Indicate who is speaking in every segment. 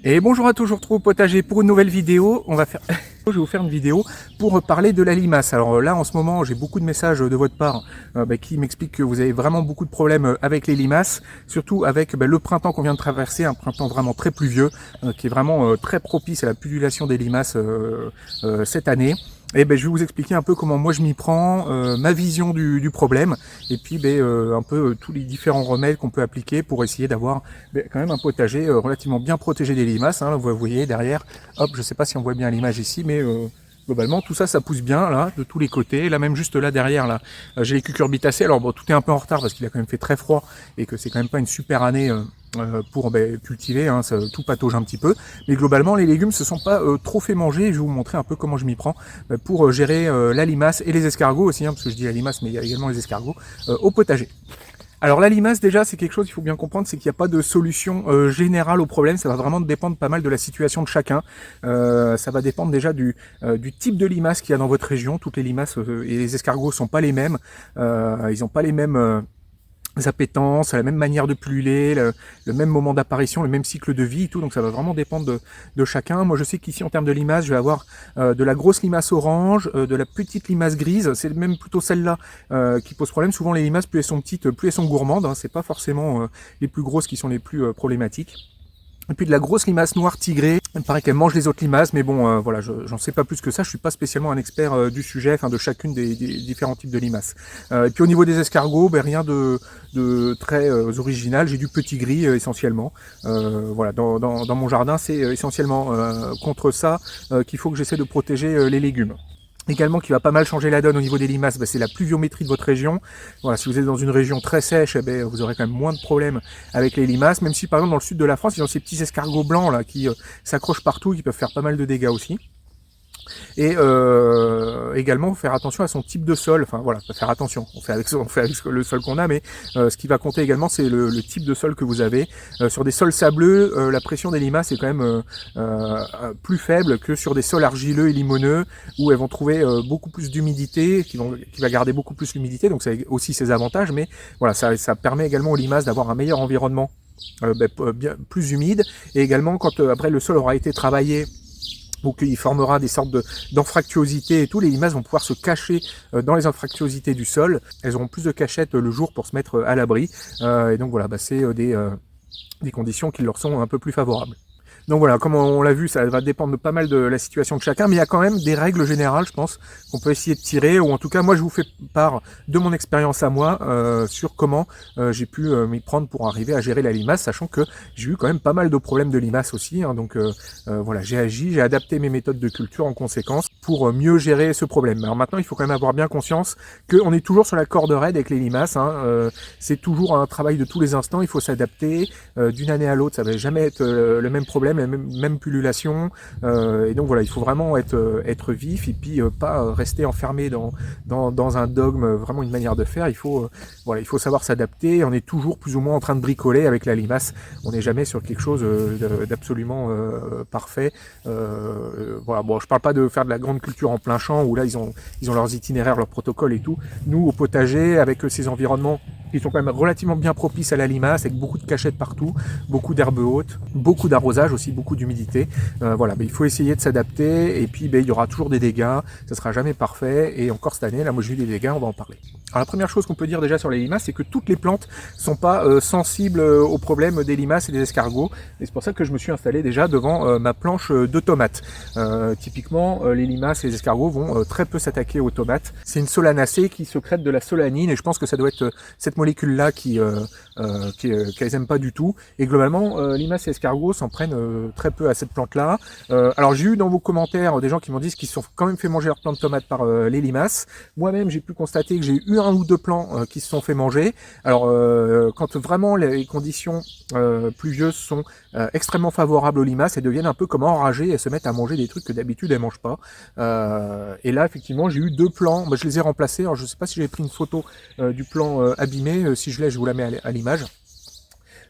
Speaker 1: Et bonjour à tous, je vous retrouve au potager pour une nouvelle vidéo. Je vais vous faire une vidéo pour parler de la limace. Alors là, en ce moment, j'ai beaucoup de messages de votre part qui m'expliquent que vous avez vraiment beaucoup de problèmes avec les limaces, surtout avec le printemps qu'on vient de traverser, un printemps vraiment très pluvieux, qui est vraiment très propice à la pullulation des limaces cette année. Et je vais vous expliquer un peu comment moi je m'y prends, ma vision du problème, et puis un peu tous les différents remèdes qu'on peut appliquer pour essayer d'avoir quand même un potager relativement bien protégé des limaces. Hein. Vous voyez derrière, hop, je sais pas si on voit bien l'image ici, mais globalement tout ça, ça pousse bien là, de tous les côtés. Là même juste là derrière, là, j'ai les cucurbitacées. Alors bon, tout est un peu en retard parce qu'il a quand même fait très froid et que c'est quand même pas une super année. Pour cultiver, hein, tout patauge un petit peu, mais globalement les légumes se sont pas trop fait manger. Je vais vous montrer un peu comment je m'y prends pour gérer la limace et les escargots aussi, hein, parce que je dis la limace mais il y a également les escargots au potager. Alors la limace déjà c'est quelque chose qu'il faut bien comprendre, c'est qu'il n'y a pas de solution générale au problème, ça va vraiment dépendre pas mal de la situation de chacun. Ça va dépendre déjà du type de limace qu'il y a dans votre région. Toutes les limaces et les escargots sont pas les mêmes, ils n'ont pas les mêmes appétences, la même manière de pulluler, le même moment d'apparition, le même cycle de vie et tout, donc ça va vraiment dépendre de chacun. Moi je sais qu'ici en termes de limace, je vais avoir de la grosse limace orange, de la petite limace grise, c'est même plutôt celle-là qui pose problème. Souvent les limaces, plus elles sont petites, plus elles sont gourmandes, hein. C'est pas forcément les plus grosses qui sont les plus problématiques. Et puis de la grosse limace noire tigrée, il paraît qu'elle mange les autres limaces, mais bon, voilà, j'en sais pas plus que ça, je suis pas spécialement un expert du sujet, enfin de chacune des différents types de limaces. Et puis au niveau des escargots, rien de très original, j'ai du petit gris essentiellement. Voilà, dans mon jardin, c'est essentiellement contre ça qu'il faut que j'essaie de protéger les légumes. Également qui va pas mal changer la donne au niveau des limaces, c'est la pluviométrie de votre région. Voilà, si vous êtes dans une région très sèche, vous aurez quand même moins de problèmes avec les limaces, même si par exemple dans le sud de la France, ils ont ces petits escargots blancs là qui s'accrochent partout, qui peuvent faire pas mal de dégâts aussi. Et également faire attention à son type de sol, enfin voilà, faire attention, on fait avec le sol qu'on a, mais ce qui va compter également c'est le type de sol que vous avez. Sur des sols sableux, la pression des limaces est quand même plus faible que sur des sols argileux et limoneux, où elles vont trouver beaucoup plus d'humidité, qui va garder beaucoup plus l'humidité, donc ça a aussi ses avantages, mais voilà, ça permet également aux limaces d'avoir un meilleur environnement bien plus humide, et également quand après le sol aura été travaillé, donc il formera des sortes d'anfractuosités et tout, les limaces vont pouvoir se cacher dans les anfractuosités du sol, elles auront plus de cachettes le jour pour se mettre à l'abri, et donc voilà, c'est des conditions qui leur sont un peu plus favorables. Donc voilà, comme on l'a vu, ça va dépendre de pas mal de la situation de chacun, mais il y a quand même des règles générales, je pense, qu'on peut essayer de tirer, ou en tout cas, moi, je vous fais part de mon expérience à moi sur comment j'ai pu m'y prendre pour arriver à gérer la limace, sachant que j'ai eu quand même pas mal de problèmes de limace aussi, hein, donc voilà, j'ai agi, j'ai adapté mes méthodes de culture en conséquence pour mieux gérer ce problème. Alors maintenant, il faut quand même avoir bien conscience qu'on est toujours sur la corde raide avec les limaces, hein, c'est toujours un travail de tous les instants, il faut s'adapter d'une année à l'autre, ça va jamais être le même problème, la même pullulation, et donc voilà, il faut vraiment être vif et puis pas rester enfermé dans un dogme, vraiment une manière de faire. Voilà, il faut savoir s'adapter. On est toujours plus ou moins en train de bricoler avec la limace, on n'est jamais sur quelque chose d'absolument parfait. Voilà, bon, je parle pas de faire de la grande culture en plein champ où là ils ont leurs itinéraires, leurs protocoles et tout. Nous au potager, avec ces environnements qui sont quand même relativement bien propices à la limace, avec beaucoup de cachettes partout, beaucoup d'herbes hautes, beaucoup d'arrosage aussi, beaucoup d'humidité. Voilà, il faut essayer de s'adapter, et puis il y aura toujours des dégâts, ça sera jamais parfait, et encore cette année, là moi j'ai eu des dégâts, on va en parler. Alors la première chose qu'on peut dire déjà sur les limaces, c'est que toutes les plantes sont pas sensibles aux problèmes des limaces et des escargots, et c'est pour ça que je me suis installé déjà devant ma planche de tomates. Typiquement, les limaces et les escargots vont très peu s'attaquer aux tomates. C'est une solanacée qui sécrète de la solanine, et je pense que ça doit être cette molécule-là qu'elles aiment pas du tout. Et globalement, limaces et escargots s'en prennent très peu à cette plante-là. Alors j'ai eu dans vos commentaires des gens qui m'ont dit qu'ils se sont quand même fait manger leurs plants de tomates par les limaces. Moi-même, j'ai pu constater que j'ai eu un ou deux plants qui se sont fait manger. Alors quand vraiment les conditions pluvieuses sont extrêmement favorables aux limaces, elles deviennent un peu comme enragées, elles se mettent à manger des trucs que d'habitude elles mangent pas. Et là, effectivement, j'ai eu deux plants, je les ai remplacés. Alors je sais pas si j'ai pris une photo du plan abîmé, si je l'ai, je vous la mets à l'image.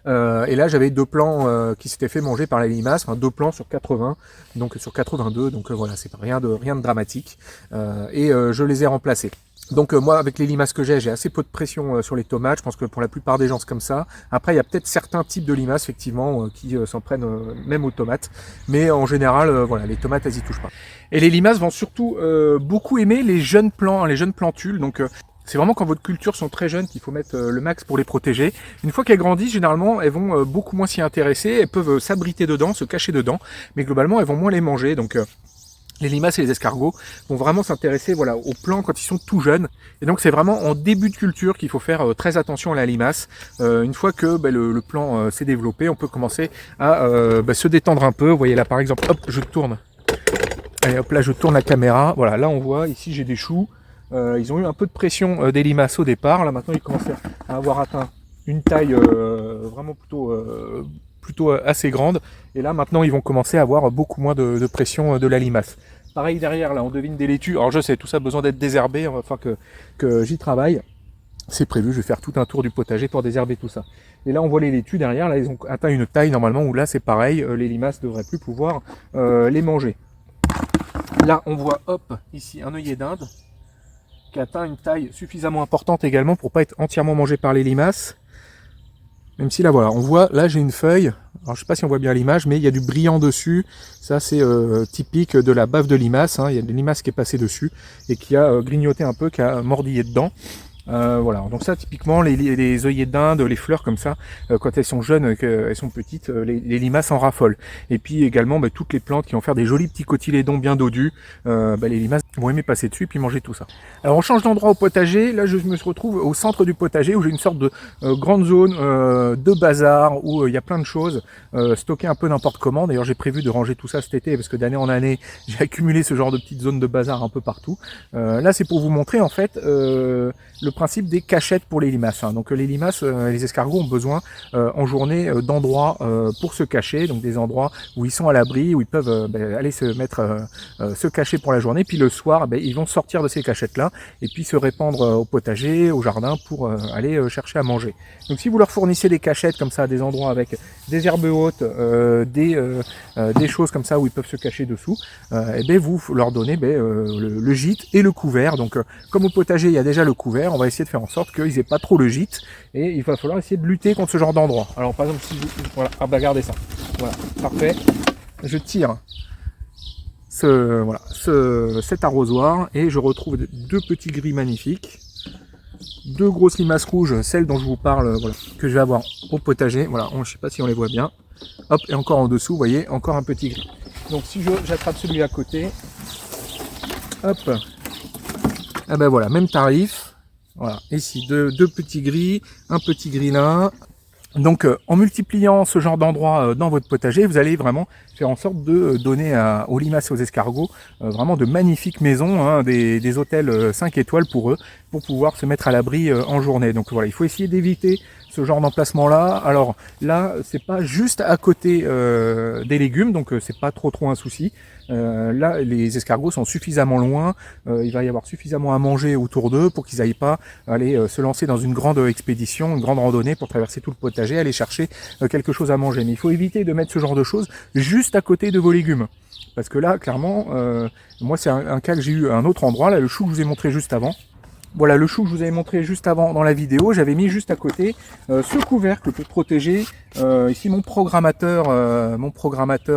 Speaker 1: Et là j'avais deux plants qui s'étaient fait manger par les limaces, enfin 2 plants sur 80, donc sur 82, donc voilà, c'est rien de dramatique, et je les ai remplacés. Donc moi, avec les limaces que j'ai assez peu de pression sur les tomates. Je pense que pour la plupart des gens, c'est comme ça. Après, il y a peut-être certains types de limaces, effectivement, qui s'en prennent même aux tomates. Mais en général, voilà, les tomates, elles y touchent pas. Et les limaces vont surtout beaucoup aimer les jeunes plants, hein, les jeunes plantules. Donc c'est vraiment quand votre culture sont très jeunes qu'il faut mettre le max pour les protéger. Une fois qu'elles grandissent, généralement, elles vont beaucoup moins s'y intéresser. Elles peuvent s'abriter dedans, se cacher dedans. Mais globalement, elles vont moins les manger. Donc les limaces et les escargots vont vraiment s'intéresser voilà, aux plants quand ils sont tout jeunes. Et donc c'est vraiment en début de culture qu'il faut faire très attention à la limace. Une fois que le plant s'est développé, on peut commencer à se détendre un peu. Vous voyez là par exemple, hop, je tourne. Allez hop, là je tourne la caméra. Voilà, là on voit, ici j'ai des choux. Ils ont eu un peu de pression des limaces au départ. Là maintenant ils commencent à avoir atteint une taille vraiment plutôt assez grande. Et là maintenant ils vont commencer à avoir beaucoup moins de pression de la limace. Pareil derrière, là on devine des laitues. Alors je sais, tout ça a besoin d'être désherbé, enfin que j'y travaille. C'est prévu, je vais faire tout un tour du potager pour désherber tout ça. Et là on voit les laitues derrière, là ils ont atteint une taille normalement où là c'est pareil, les limaces ne devraient plus pouvoir les manger. Là on voit, hop, ici un œillet d'Inde qui atteint une taille suffisamment importante également pour pas être entièrement mangé par les limaces. Même si là voilà, on voit, là j'ai une feuille, alors je sais pas si on voit bien l'image, mais il y a du brillant dessus. Ça c'est typique de la bave de limace, hein. Il y a de limace qui est passée dessus et qui a grignoté un peu, qui a mordillé dedans. Voilà, donc ça typiquement les œillets d'Inde, les fleurs comme ça, quand elles sont jeunes, qu'elles sont petites, les limaces en raffolent. Et puis également toutes les plantes qui vont faire des jolis petits cotylédons bien dodus, les limaces vont aimer passer dessus et puis manger tout ça. Alors on change d'endroit au potager, là je me retrouve au centre du potager où j'ai une sorte de grande zone de bazar où il y a plein de choses stockées un peu n'importe comment. D'ailleurs j'ai prévu de ranger tout ça cet été parce que d'année en année j'ai accumulé ce genre de petites zones de bazar un peu partout. Là c'est pour vous montrer en fait le principe des cachettes pour les limaces. Hein. Donc les limaces et les escargots ont besoin en journée d'endroits pour se cacher, donc des endroits où ils sont à l'abri, où ils peuvent aller se mettre, se cacher pour la journée. Puis le soir, ils vont sortir de ces cachettes-là et puis se répandre au potager, au jardin pour aller chercher à manger. Donc si vous leur fournissez des cachettes comme ça, à des endroits avec des herbes hautes, des choses comme ça où ils peuvent se cacher dessous, vous leur donnez le gîte et le couvert. Donc comme au potager il y a déjà le couvert, on va essayer de faire en sorte qu'ils aient pas trop le gîte et il va falloir essayer de lutter contre ce genre d'endroit. Alors par exemple si vous, voilà, regardez ça, voilà, parfait, je tire cet arrosoir et je retrouve deux petits gris magnifiques, deux grosses limaces rouges, celles dont je vous parle, voilà, que je vais avoir au potager. Voilà, je sais pas si on les voit bien. Hop, et encore en dessous, vous voyez, encore un petit gris. Donc si j'attrape celui à côté, hop, voilà, même tarif. Voilà, ici deux petits gris, un petit gris là. Donc en multipliant ce genre d'endroits dans votre potager, vous allez vraiment faire en sorte de donner aux limaces et aux escargots vraiment de magnifiques maisons, hein, des hôtels 5 étoiles pour eux, pour pouvoir se mettre à l'abri en journée. Donc voilà, il faut essayer d'éviter ce genre d'emplacement là. Alors là, c'est pas juste à côté des légumes, donc c'est pas trop un souci. Là, les escargots sont suffisamment loin, il va y avoir suffisamment à manger autour d'eux pour qu'ils n'aillent pas aller se lancer dans une grande expédition, une grande randonnée pour traverser tout le potager, aller chercher quelque chose à manger. Mais il faut éviter de mettre ce genre de choses juste à côté de vos légumes. Parce que là, clairement, moi c'est un cas que j'ai eu à un autre endroit, là le chou que je vous ai montré juste avant. Voilà, le chou que je vous avais montré juste avant dans la vidéo, j'avais mis juste à côté ce couvercle pour protéger ici mon programmateur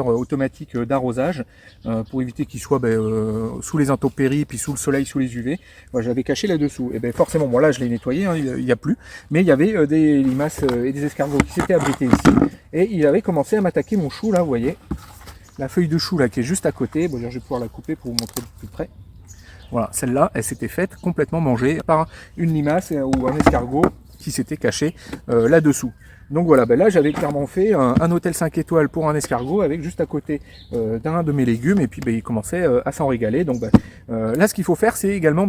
Speaker 1: automatique d'arrosage pour éviter qu'il soit sous les intempéries, puis sous le soleil, sous les UV. Voilà, j'avais caché là-dessous. Et forcément, bon là je l'ai nettoyé, hein, il n'y a plus, mais il y avait des limaces et des escargots qui s'étaient abrités ici, et il avait commencé à m'attaquer mon chou là, vous voyez, la feuille de chou là qui est juste à côté. Bon, je vais pouvoir la couper pour vous montrer de plus près. Voilà, celle-là, elle s'était faite complètement manger par une limace ou un escargot qui s'était caché là-dessous. Donc voilà, là j'avais clairement fait un hôtel 5 étoiles pour un escargot avec juste à côté d'un de mes légumes, et puis il commençait à s'en régaler. Donc là ce qu'il faut faire, c'est également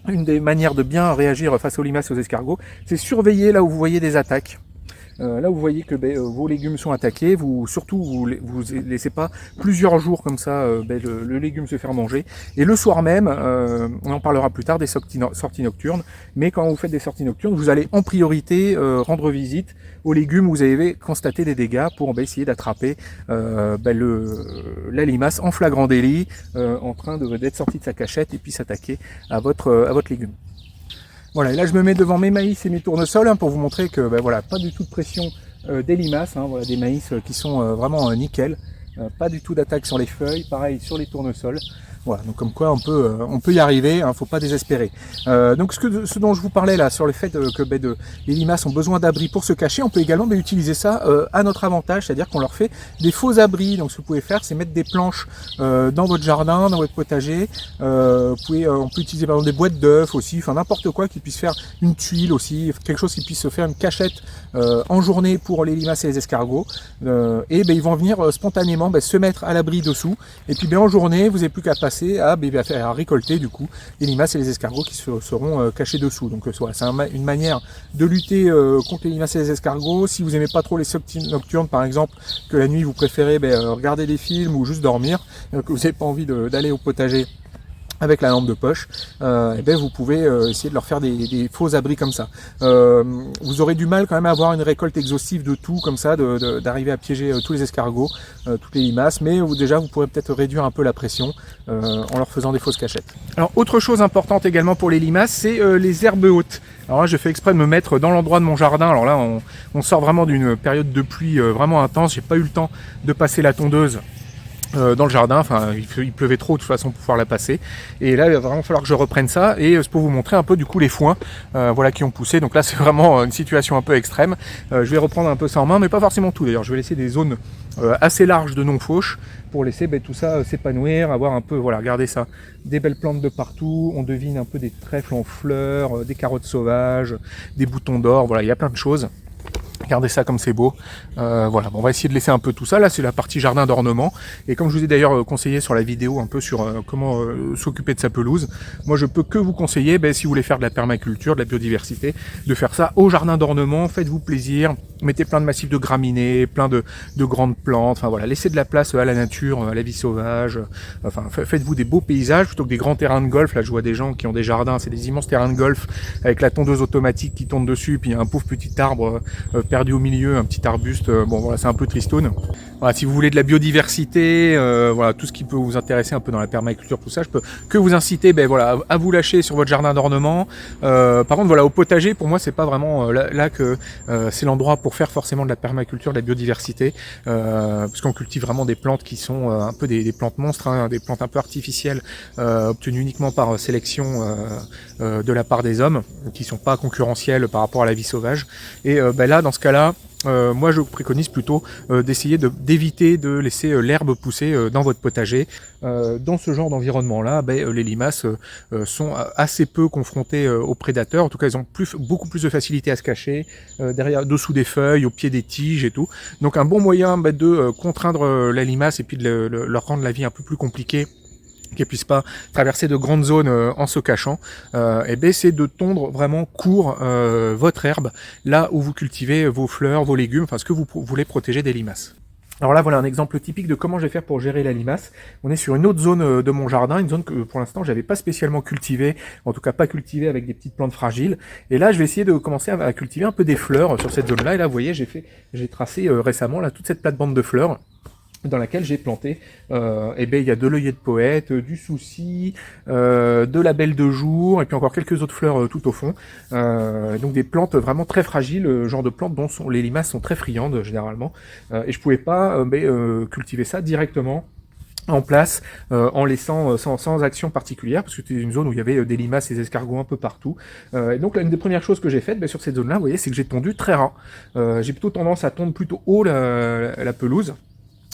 Speaker 1: une des manières de bien réagir face aux limaces et aux escargots, c'est surveiller là où vous voyez des attaques. Là, vous voyez que vos légumes sont attaqués. Surtout, vous laissez pas plusieurs jours comme ça le légume se faire manger. Et le soir même, on en parlera plus tard des sorties nocturnes. Mais quand vous faites des sorties nocturnes, vous allez en priorité rendre visite aux légumes où vous avez constaté des dégâts pour essayer d'attraper la limace en flagrant délit, en train d'être sorti de sa cachette et puis s'attaquer à votre légume. Voilà, et là je me mets devant mes maïs et mes tournesols pour vous montrer que voilà, pas du tout de pression des limaces, voilà, des maïs qui sont vraiment nickel, pas du tout d'attaque sur les feuilles, pareil sur les tournesols. Voilà, donc comme quoi on peut y arriver, faut pas désespérer. Donc ce dont je vous parlais là, sur le fait que les limaces ont besoin d'abris pour se cacher, on peut également utiliser ça à notre avantage, c'est-à-dire qu'on leur fait des faux abris. Donc ce que vous pouvez faire, c'est mettre des planches dans votre jardin, dans votre potager. On peut utiliser par exemple des boîtes d'œufs aussi, n'importe quoi qui puisse faire une tuile aussi, quelque chose qui puisse se faire une cachette en journée pour les limaces et les escargots. Ils vont venir spontanément se mettre à l'abri dessous. Et puis en journée, vous n'avez plus qu'à passer à récolter du coup les limaces et les escargots qui seront cachés dessous. Donc c'est une manière de lutter contre les limaces et les escargots. Si vous n'aimez pas trop les sorties nocturnes par exemple, que la nuit vous préférez regarder des films ou juste dormir, que vous n'avez pas envie d'aller au potager avec la lampe de poche, vous pouvez essayer de leur faire des faux abris comme ça. Vous aurez du mal quand même à avoir une récolte exhaustive de tout comme ça, d'arriver à piéger tous les escargots, toutes les limaces, mais déjà vous pourrez peut-être réduire un peu la pression en leur faisant des fausses cachettes. Alors autre chose importante également pour les limaces, c'est les herbes hautes. Alors là je fais exprès de me mettre dans l'endroit de mon jardin. Alors là on sort vraiment d'une période de pluie vraiment intense, j'ai pas eu le temps de passer la tondeuse dans le jardin, il pleuvait trop de toute façon pour pouvoir la passer, et là il va vraiment falloir que je reprenne ça, et c'est pour vous montrer un peu du coup les foins voilà, qui ont poussé. Donc là c'est vraiment une situation un peu extrême. Je vais reprendre un peu ça en main, mais pas forcément tout d'ailleurs. Je vais laisser des zones assez larges de non-fauche pour laisser tout ça s'épanouir, avoir un peu, voilà, regardez ça, des belles plantes de partout, on devine un peu des trèfles en fleurs, des carottes sauvages, des boutons d'or, voilà, il y a plein de choses. Regardez ça comme c'est beau. Voilà, on va essayer de laisser un peu tout ça. Là, c'est la partie jardin d'ornement. Et comme je vous ai d'ailleurs conseillé sur la vidéo un peu sur comment s'occuper de sa pelouse, moi je peux que vous conseiller, si vous voulez faire de la permaculture, de la biodiversité, de faire ça au jardin d'ornement. Faites-vous plaisir, mettez plein de massifs de graminées, plein de grandes plantes. Voilà, laissez de la place à la nature, à la vie sauvage. Faites-vous des beaux paysages plutôt que des grands terrains de golf. Là, je vois des gens qui ont des jardins, c'est des immenses terrains de golf avec la tondeuse automatique qui tourne dessus, puis il y a un pauvre petit arbre perdu au milieu, un petit arbuste, voilà, c'est un peu tristoun. Voilà, si vous voulez de la biodiversité, voilà, tout ce qui peut vous intéresser un peu dans la permaculture, tout ça, je peux que vous inciter voilà, à vous lâcher sur votre jardin d'ornement. Par contre, voilà, au potager, pour moi, c'est pas vraiment là que c'est l'endroit pour faire forcément de la permaculture, de la biodiversité, parce qu'on cultive vraiment des plantes qui sont un peu des plantes monstres, des plantes un peu artificielles, obtenues uniquement par sélection de la part des hommes, qui sont pas concurrentielles par rapport à la vie sauvage. Et là, dans ce cas-là, moi je préconise plutôt d'essayer d'éviter de laisser l'herbe pousser dans votre potager. Dans ce genre d'environnement-là, les limaces sont assez peu confrontées aux prédateurs. En tout cas, elles ont beaucoup plus de facilité à se cacher dessous des feuilles, au pied des tiges et tout. Donc un bon moyen de contraindre la limace et puis de leur rendre la vie un peu plus compliquée, qu'elles puissent pas traverser de grandes zones en se cachant, c'est de tondre vraiment court votre herbe là où vous cultivez vos fleurs, vos légumes, ce que vous voulez protéger des limaces. Alors là, voilà un exemple typique de comment je vais faire pour gérer la limace. On est sur une autre zone de mon jardin, une zone que pour l'instant j'avais pas spécialement cultivée, en tout cas pas cultivée avec des petites plantes fragiles. Et là, je vais essayer de commencer à cultiver un peu des fleurs sur cette zone-là. Et là, vous voyez, j'ai tracé récemment là toute cette plate-bande de fleurs, dans laquelle j'ai planté, il y a de l'œillet de poète, du souci, de la belle de jour, et puis encore quelques autres fleurs tout au fond. Donc des plantes vraiment très fragiles, genre de plantes dont les limaces sont très friandes généralement. Et je pouvais pas cultiver ça directement en place, en laissant sans action particulière, parce que c'était une zone où il y avait des limaces et des escargots un peu partout. Et donc là, une des premières choses que j'ai faites sur cette zone-là, vous voyez, c'est que j'ai tondu très ras. J'ai plutôt tendance à tondre plutôt haut la pelouse.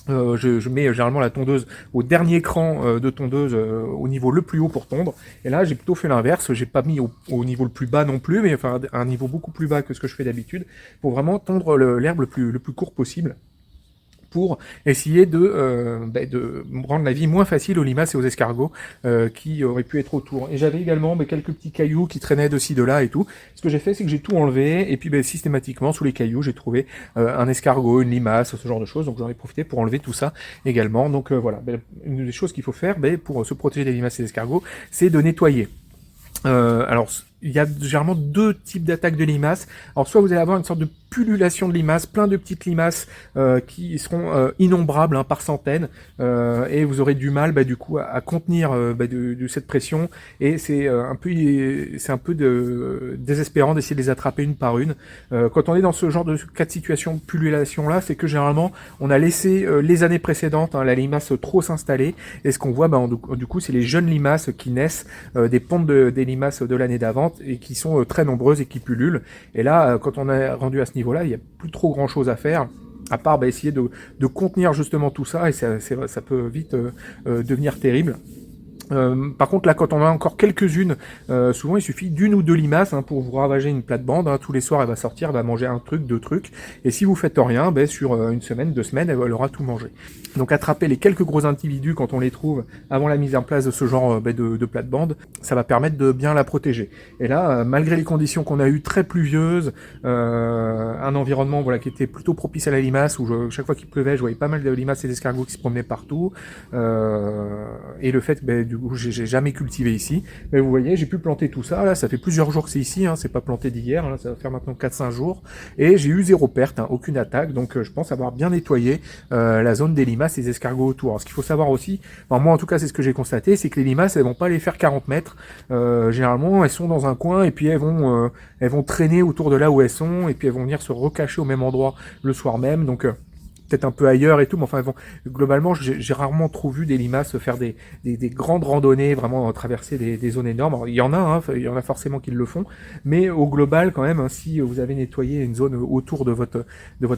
Speaker 1: Je mets généralement la tondeuse au dernier cran de tondeuse au niveau le plus haut pour tondre. Et là, j'ai plutôt fait l'inverse. J'ai pas mis au niveau le plus bas non plus, mais un niveau beaucoup plus bas que ce que je fais d'habitude, pour vraiment tondre l'herbe le plus court possible, pour essayer de rendre la vie moins facile aux limaces et aux escargots qui auraient pu être autour. Et j'avais également quelques petits cailloux qui traînaient de ci, de là et tout. Ce que j'ai fait, c'est que j'ai tout enlevé, et puis systématiquement, sous les cailloux, j'ai trouvé un escargot, une limace, ce genre de choses. Donc j'en ai profité pour enlever tout ça également. Donc voilà, une des choses qu'il faut faire pour se protéger des limaces et des escargots, c'est de nettoyer. Alors, il y a généralement deux types d'attaques de limaces. Alors, soit vous allez avoir une sorte de pullulation de limaces, plein de petites limaces qui seront innombrables par centaines, et vous aurez du mal du coup à contenir de cette pression, et c'est un peu désespérant d'essayer de les attraper une par une. Quand on est dans ce genre de cas de situation de pullulation là, c'est que généralement on a laissé les années précédentes la limace trop s'installer, et ce qu'on voit du coup c'est les jeunes limaces qui naissent des pontes des limaces de l'année d'avant, et qui sont très nombreuses et qui pullulent. Et là, quand on est rendu à ce niveau-là, il n'y a plus trop grand-chose à faire, à part essayer de contenir justement tout ça, et ça peut vite devenir terrible. Par contre là, quand on a encore quelques-unes, souvent il suffit d'une ou deux limaces pour vous ravager une plate-bande. Tous les soirs elle va sortir, elle va manger un truc, deux trucs, et si vous faites rien, sur une semaine, 2 semaines, elle aura tout mangé. Donc attraper les quelques gros individus quand on les trouve avant la mise en place de ce genre de plate-bande, ça va permettre de bien la protéger. Et là, malgré les conditions qu'on a eues très pluvieuses, un environnement qui était plutôt propice à la limace, où chaque fois qu'il pleuvait, je voyais pas mal de limaces et d'escargots qui se promenaient partout, et le fait du coup j'ai jamais cultivé ici, mais vous voyez, j'ai pu planter tout ça. Là, ça fait plusieurs jours que c'est ici, c'est pas planté d'hier, là, ça va faire maintenant 4-5 jours, et j'ai eu 0 perte, aucune attaque. Donc je pense avoir bien nettoyé la zone des limaces et des escargots autour. Alors, ce qu'il faut savoir aussi, moi en tout cas c'est ce que j'ai constaté, c'est que les limaces elles vont pas les faire 40 mètres, généralement elles sont dans un coin, et puis elles vont traîner autour de là où elles sont, et puis elles vont venir se recacher au même endroit le soir même. Donc peut-être un peu ailleurs et tout, mais enfin globalement j'ai rarement trop vu des limaces faire des grandes randonnées, vraiment traverser des zones énormes. Alors, il y en a forcément qui le font, mais au global quand même, si vous avez nettoyé une zone autour de votre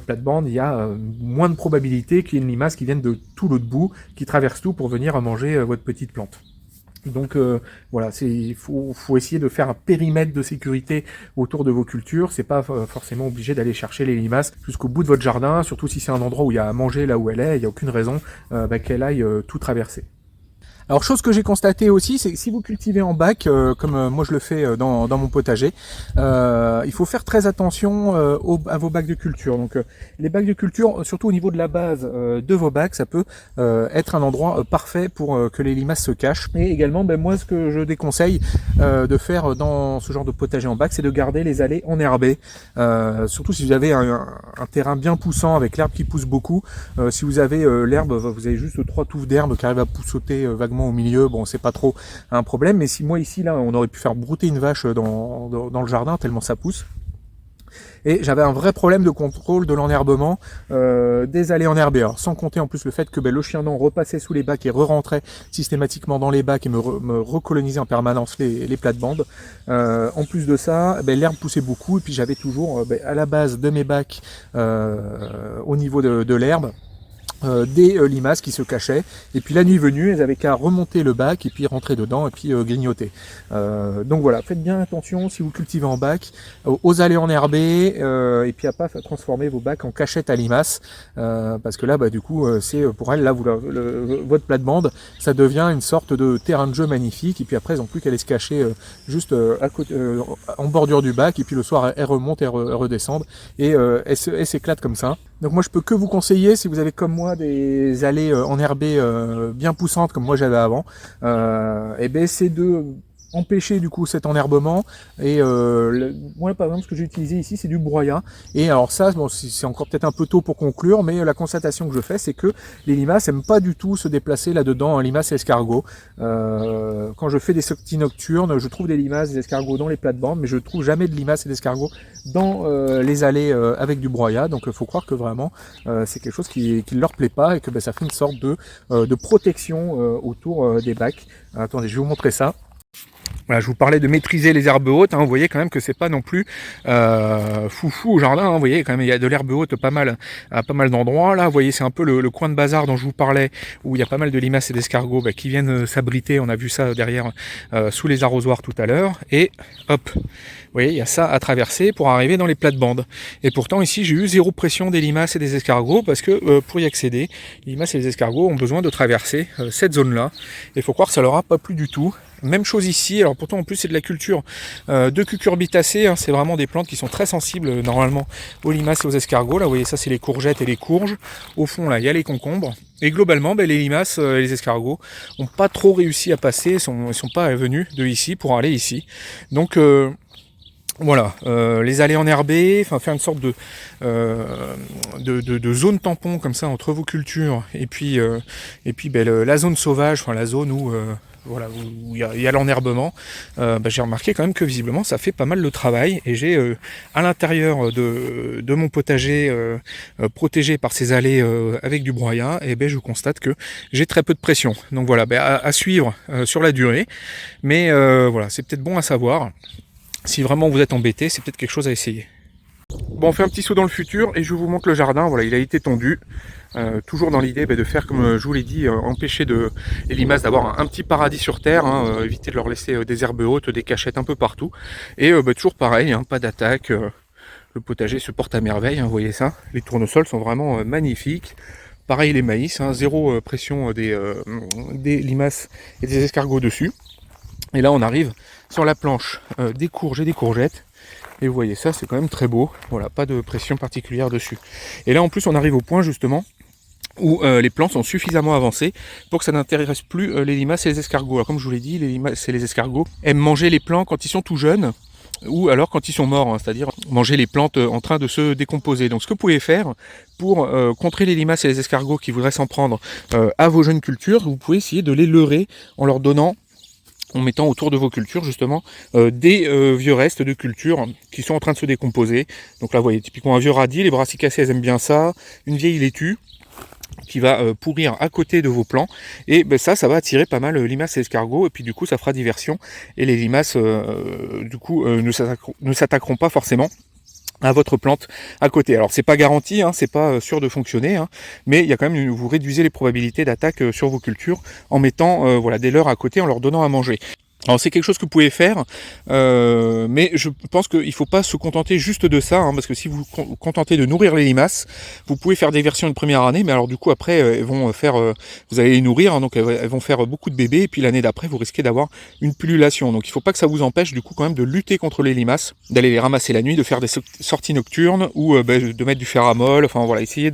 Speaker 1: plate-bande, il y a moins de probabilité qu'il y ait une limace qui vienne de tout l'autre bout, qui traverse tout pour venir manger votre petite plante. Donc voilà, il faut essayer de faire un périmètre de sécurité autour de vos cultures. C'est pas forcément obligé d'aller chercher les limaces jusqu'au bout de votre jardin, surtout si c'est un endroit où il y a à manger là où elle est, il n'y a aucune raison qu'elle aille tout traverser. Alors, chose que j'ai constatée aussi, c'est que si vous cultivez en bac, comme moi je le fais dans mon potager, il faut faire très attention à vos bacs de culture. Donc les bacs de culture, surtout au niveau de la base de vos bacs, ça peut être un endroit parfait pour que les limaces se cachent. Et également, moi ce que je déconseille de faire dans ce genre de potager en bac, c'est de garder les allées enherbées. Surtout si vous avez un terrain bien poussant avec l'herbe qui pousse beaucoup. Si vous avez l'herbe, vous avez juste 3 touffes d'herbe qui arrivent à sauter vaguement au milieu, bon c'est pas trop un problème, mais si moi ici là on aurait pu faire brouter une vache dans le jardin tellement ça pousse. Et j'avais un vrai problème de contrôle de l'enherbement des allées enherbées. Alors sans compter en plus le fait que le chien dent repassait sous les bacs et re-rentrait systématiquement dans les bacs et me recolonisait en permanence les plates-bandes. En plus de ça, l'herbe poussait beaucoup, et puis j'avais toujours à la base de mes bacs au niveau de l'herbe des limaces qui se cachaient, et puis la nuit venue elles avaient qu'à remonter le bac et puis rentrer dedans et puis grignoter. Donc voilà, faites bien attention si vous cultivez en bac aux allées enherbées, et puis à pas transformer vos bacs en cachette à limaces, parce que là du coup c'est pour elles là votre plate-bande ça devient une sorte de terrain de jeu magnifique, et puis après elles n'ont plus qu'à aller se cacher juste à côté, en bordure du bac, et puis le soir elles remontent et elles redescendent, et elles s'éclatent comme ça. Donc moi je peux que vous conseiller, si vous avez comme moi des allées enherbées bien poussantes comme moi j'avais avant, c'est de empêcher du coup cet enherbement. Et moi par exemple ce que j'ai utilisé ici c'est du broyat, et alors ça c'est encore peut-être un peu tôt pour conclure, mais la constatation que je fais c'est que les limaces aiment pas du tout se déplacer là-dedans, limaces et escargots. Quand je fais des sorties nocturnes, je trouve des limaces, des escargots dans les plates-bandes, mais je trouve jamais de limaces et d'escargots dans les allées avec du broyat. Donc il faut croire que vraiment c'est quelque chose qui leur plaît pas, et que ça fait une sorte de protection autour des bacs. Attendez, je vais vous montrer ça. Voilà, je vous parlais de maîtriser les herbes hautes, hein, vous voyez quand même que c'est pas non plus foufou au jardin, hein, vous voyez quand même il y a de l'herbe haute pas mal à pas mal d'endroits. Là, vous voyez, c'est un peu le coin de bazar dont je vous parlais, où il y a pas mal de limaces et d'escargots qui viennent s'abriter. On a vu ça derrière sous les arrosoirs tout à l'heure. Et hop, vous voyez, il y a ça à traverser pour arriver dans les plates-bandes. Et pourtant ici j'ai eu zéro pression des limaces et des escargots, parce que pour y accéder, les limaces et les escargots ont besoin de traverser cette zone-là. Et il faut croire que ça leur a pas plu du tout. Même chose ici, alors pourtant en plus c'est de la culture de cucurbitacées, hein, c'est vraiment des plantes qui sont très sensibles normalement aux limaces et aux escargots. Là vous voyez, ça c'est les courgettes et les courges. Au fond là il y a les concombres. Et globalement les limaces et les escargots n'ont pas trop réussi à passer, ils sont pas venus de ici pour aller ici. Donc voilà, les allées enherbées, enfin faire une sorte de zone tampon comme ça entre vos cultures et puis la zone sauvage, enfin la zone où voilà, où il y a l'enherbement. J'ai remarqué quand même que visiblement ça fait pas mal le travail, et j'ai à l'intérieur de mon potager protégé par ces allées avec du broyat, et je constate que j'ai très peu de pression. Donc voilà, à suivre sur la durée, mais voilà, c'est peut-être bon à savoir. Si vraiment vous êtes embêté, c'est peut-être quelque chose à essayer. Bon, on fait un petit saut dans le futur et je vous montre le jardin. Voilà, il a été tondu. Toujours dans l'idée de faire, comme je vous l'ai dit, empêcher les limaces d'avoir un petit paradis sur terre, hein, éviter de leur laisser des herbes hautes, des cachettes un peu partout. Et toujours pareil, hein, pas d'attaque. Le potager se porte à merveille, hein, vous voyez ça. Les tournesols sont vraiment magnifiques. Pareil les maïs, hein, zéro pression des limaces et des escargots dessus. Et là on arrive sur la planche des courges et des courgettes. Et vous voyez ça, c'est quand même très beau. Voilà, pas de pression particulière dessus. Et là en plus on arrive au point justement où les plants sont suffisamment avancés pour que ça n'intéresse plus les limaces et les escargots. Alors comme je vous l'ai dit, les limaces et les escargots aiment manger les plants quand ils sont tout jeunes, ou alors quand ils sont morts, hein, c'est-à-dire manger les plantes en train de se décomposer. Donc ce que vous pouvez faire pour contrer les limaces et les escargots qui voudraient s'en prendre à vos jeunes cultures, vous pouvez essayer de les leurrer en leur donnant, en mettant autour de vos cultures justement des vieux restes de cultures qui sont en train de se décomposer. Donc là vous voyez typiquement un vieux radis, les brassicacées elles aiment bien ça, une vieille laitue qui va pourrir à côté de vos plants, et ça va attirer pas mal limaces et escargots, et puis du coup ça fera diversion, et les limaces ne s'attaqueront pas forcément à votre plante à côté. Alors c'est pas garanti, hein, c'est pas sûr de fonctionner, hein, mais il y a quand même, vous réduisez les probabilités d'attaque sur vos cultures en mettant des leurres à côté, en leur donnant à manger. Alors c'est quelque chose que vous pouvez faire, mais je pense qu'il ne faut pas se contenter juste de ça, hein, parce que si vous vous contentez de nourrir les limaces, vous pouvez faire des versions une première année, mais alors du coup après elles vont faire, vous allez les nourrir, hein, donc elles vont faire beaucoup de bébés, et puis l'année d'après vous risquez d'avoir une pullulation. Donc il ne faut pas que ça vous empêche du coup quand même de lutter contre les limaces, d'aller les ramasser la nuit, de faire des sorties nocturnes, ou de mettre du ferramol, enfin voilà, essayer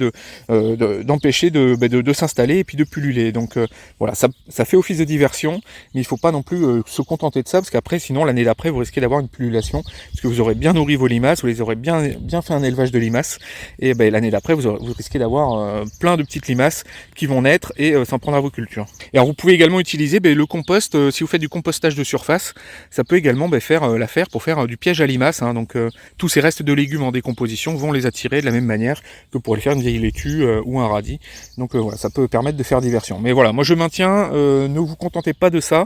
Speaker 1: d'empêcher de s'installer et puis de pulluler. Donc voilà, ça fait office de diversion, mais il ne faut pas non plus se contenter de ça, parce qu'après sinon l'année d'après vous risquez d'avoir une pullulation, parce que vous aurez bien nourri vos limaces, vous les aurez bien fait un élevage de limaces, et l'année d'après vous risquez d'avoir plein de petites limaces qui vont naître et s'en prendre à vos cultures. Et alors vous pouvez également utiliser le compost, si vous faites du compostage de surface, ça peut également faire l'affaire pour faire du piège à limaces, hein, donc tous ces restes de légumes en décomposition vont les attirer de la même manière que pour les faire une vieille laitue ou un radis. Donc voilà, ça peut permettre de faire diversion. Mais voilà, moi je maintiens, ne vous contentez pas de ça,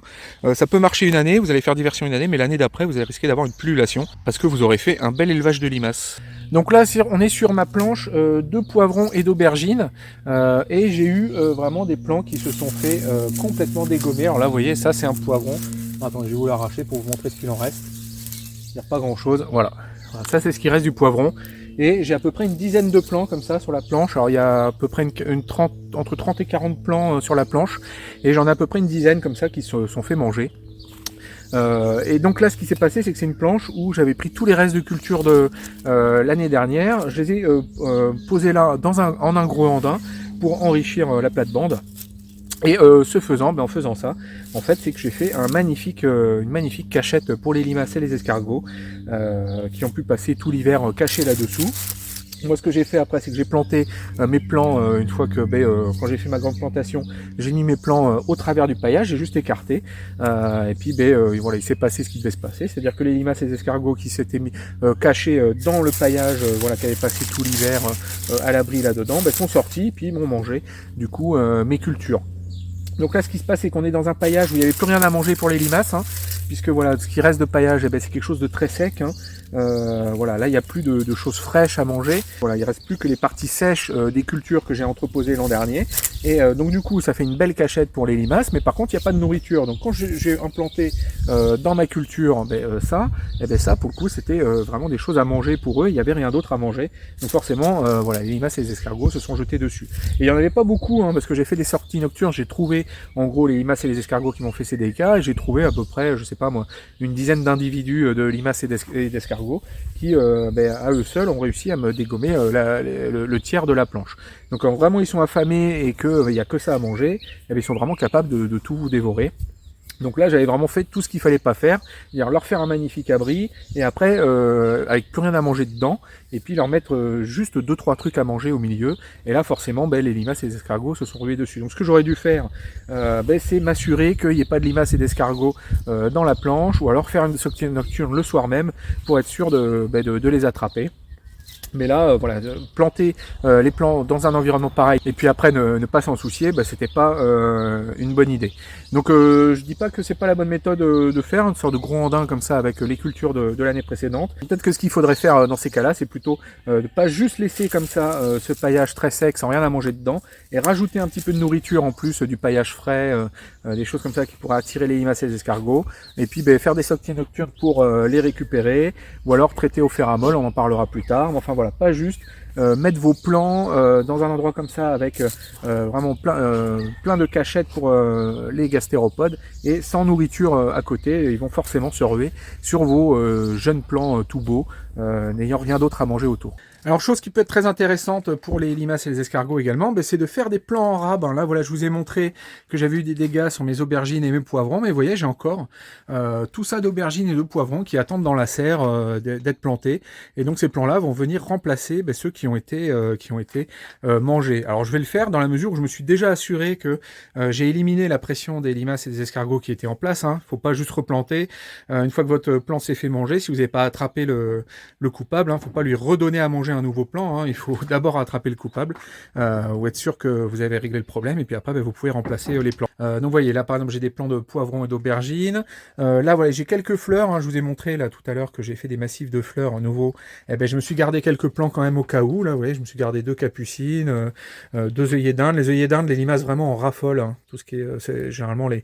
Speaker 1: ça peut marcher une année, vous allez faire diversion une année, mais l'année d'après vous allez risquer d'avoir une pullulation parce que vous aurez fait un bel élevage de limaces. Donc là on est sur ma planche de poivrons et d'aubergines, et j'ai eu vraiment des plants qui se sont fait complètement dégommer. Alors là vous voyez, ça c'est un poivron. Attendez, je vais vous l'arracher pour vous montrer ce qu'il en reste. Il n'y a pas grand chose, voilà. Ça c'est ce qui reste du poivron. Et j'ai à peu près une dizaine de plants comme ça sur la planche. Alors il y a à peu près entre 30 et 40 plants sur la planche, et j'en ai à peu près une dizaine comme ça qui se sont fait manger. Et donc là ce qui s'est passé, c'est que c'est une planche où j'avais pris tous les restes de culture de l'année dernière, je les ai posés là en un gros andin pour enrichir la plate-bande. Et ce faisant, en faisant ça, en fait, c'est que j'ai fait une magnifique cachette pour les limaces et les escargots qui ont pu passer tout l'hiver cachés là-dessous. Moi, ce que j'ai fait après, c'est que j'ai planté mes plants une fois que, quand j'ai fait ma grande plantation, j'ai mis mes plants au travers du paillage, j'ai juste écarté. Et puis, voilà, il s'est passé ce qui devait se passer, c'est-à-dire que les limaces et les escargots qui s'étaient mis cachés dans le paillage, qui avaient passé tout l'hiver à l'abri là-dedans, sont sortis, puis m'ont mangé du coup mes cultures. Donc là, ce qui se passe, c'est qu'on est dans un paillage où il n'y avait plus rien à manger pour les limaces, hein. puisque voilà, ce qui reste de paillage, eh ben, c'est quelque chose de très sec. Hein. Voilà, là il n'y a plus de choses fraîches à manger. Voilà, il reste plus que les parties sèches des cultures que j'ai entreposées l'an dernier. Et donc du coup, ça fait une belle cachette pour les limaces, mais par contre, il n'y a pas de nourriture. Donc quand j'ai implanté dans ma culture ça, et ben ça pour le coup, c'était vraiment des choses à manger pour eux. Il n'y avait rien d'autre à manger. Donc forcément, voilà, les limaces et les escargots se sont jetés dessus. Et il n'y en avait pas beaucoup, hein, parce que j'ai fait des sorties nocturnes. J'ai trouvé en gros les limaces et les escargots qui m'ont fait ces dégâts. Et j'ai trouvé à peu près, je sais pas moi, une dizaine d'individus de limaces et d'escargots qui, à eux seuls, ont réussi à me dégommer le tiers de la planche. Donc quand vraiment ils sont affamés et qu'il n'y a que ça à manger, eh bien, ils sont vraiment capables de tout vous dévorer. Donc là, j'avais vraiment fait tout ce qu'il fallait pas faire, c'est-à-dire leur faire un magnifique abri, et après, avec plus rien à manger dedans, et puis leur mettre juste 2-3 trucs à manger au milieu, et là, forcément, les limaces et les escargots se sont rués dessus. Donc ce que j'aurais dû faire, c'est m'assurer qu'il n'y ait pas de limaces et d'escargots dans la planche, ou alors faire une sortie nocturne le soir même, pour être sûr de les attraper. Mais là, voilà, planter les plants dans un environnement pareil et puis après ne pas s'en soucier, c'était pas une bonne idée. Donc je dis pas que c'est pas la bonne méthode de faire une sorte de gros andin comme ça avec les cultures de l'année précédente. Peut-être que ce qu'il faudrait faire dans ces cas-là, c'est plutôt de pas juste laisser comme ça ce paillage très sec sans rien à manger dedans et rajouter un petit peu de nourriture en plus du paillage frais, des choses comme ça qui pourraient attirer les limaces et les escargots. Et puis faire des sorties nocturnes pour les récupérer ou alors traiter au ferramol, on en parlera plus tard. Enfin voilà, pas juste mettre vos plants dans un endroit comme ça avec vraiment plein de cachettes pour les gastéropodes et sans nourriture à côté. Ils vont forcément se ruer sur vos jeunes plants tout beaux, n'ayant rien d'autre à manger autour. Alors chose qui peut être très intéressante pour les limaces et les escargots également, c'est de faire des plants en rab. Là voilà, je vous ai montré que j'avais eu des dégâts sur mes aubergines et mes poivrons, mais vous voyez, j'ai encore tout ça d'aubergines et de poivrons qui attendent dans la serre d'être plantés. Et donc ces plants-là vont venir remplacer ceux qui ont été mangés. Alors je vais le faire dans la mesure où je me suis déjà assuré que j'ai éliminé la pression des limaces et des escargots qui étaient en place. Faut pas juste replanter. Une fois que votre plant s'est fait manger, si vous n'avez pas attrapé le coupable, faut pas lui redonner à manger un nouveau plan. Il faut d'abord attraper le coupable ou être sûr que vous avez réglé le problème et puis après vous pouvez remplacer les plants. Donc vous voyez là par exemple j'ai des plants de poivrons et d'aubergines. Là voilà, j'ai quelques fleurs. Je vous ai montré là tout à l'heure que j'ai fait des massifs de fleurs nouveaux. Je me suis gardé quelques plants quand même au cas où. Là vous voyez, je me suis gardé 2 capucines, 2 œillets d'Inde. Les œillets d'Inde, les limaces vraiment en raffolent. Tout ce qui est, c'est généralement les